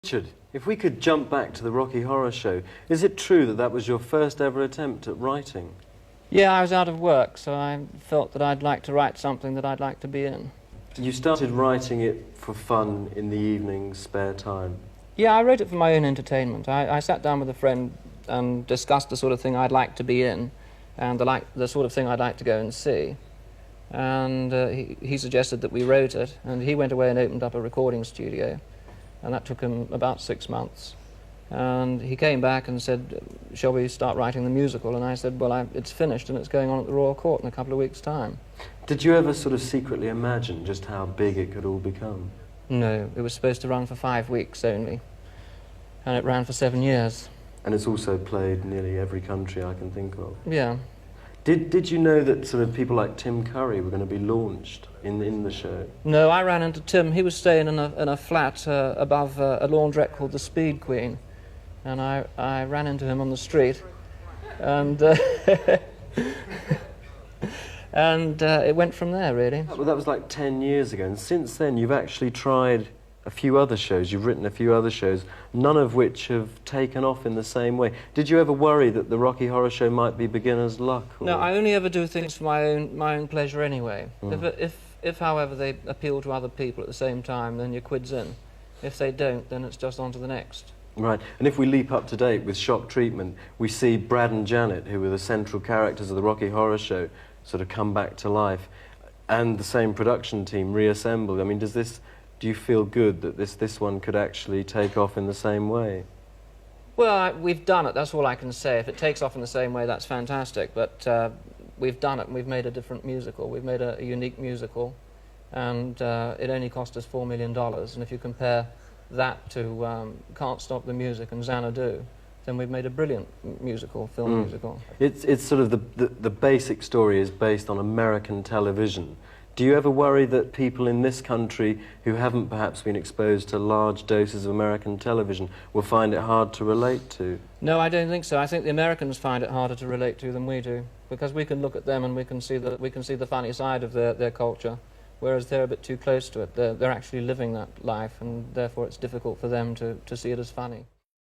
Richard, if we could jump back to the Rocky Horror Show, is it true that that was your first ever attempt at writing? Yeah, I was out of work, so I felt that I'd like to write something that I'd like to be in. You started writing it for fun in the evenings, spare time? Yeah, I wrote it for my own entertainment. I sat down with a friend and discussed the sort of thing I'd like to be in and the sort of thing I'd like to go and see. And he suggested that we wrote it, and he went away and opened up a recording studio, and that took him about 6 months. And he came back and said, shall we start writing the musical? And I said, well, it's finished and it's going on at the Royal Court in a couple of weeks' time. Did you ever sort of secretly imagine just how big it could all become? No, it was supposed to run for 5 weeks only, and it ran for 7 years. And it's also played nearly every country I can think of. Yeah. Did you know that sort of people like Tim Curry were going to be launched in the show? No, I ran into Tim. He was staying in a flat above a laundrette called the Speed Queen, and I ran into him on the street, and and it went from there, really. Well, that was like 10 years ago, and since then you've actually tried a few other shows, you've written a few other shows, none of which have taken off in the same way. Did you ever worry that the Rocky Horror Show might be beginner's luck? Or? No, I only ever do things for my own pleasure anyway. If, however, they appeal to other people at the same time, then your quid's in. If they don't, then it's just on to the next. Right, and if we leap up to date with Shock Treatment, we see Brad and Janet, who were the central characters of the Rocky Horror Show, sort of come back to life, and the same production team reassembled. I mean, do you feel good that this one could actually take off in the same way? Well, we've done it, that's all I can say. If it takes off in the same way, that's fantastic, but we've done it and we've made a different musical. We've made a unique musical, and it only cost us $4 million, and if you compare that to Can't Stop the Music and Xanadu, then we've made a brilliant musical, film musical. It's sort of the basic story is based on American television. Do you ever worry that people in this country who haven't perhaps been exposed to large doses of American television will find it hard to relate to? No, I don't think so. I think the Americans find it harder to relate to than we do, because we can look at them and we can see the funny side of their culture, whereas they're a bit too close to it. They're actually living that life, and therefore it's difficult for them to see it as funny.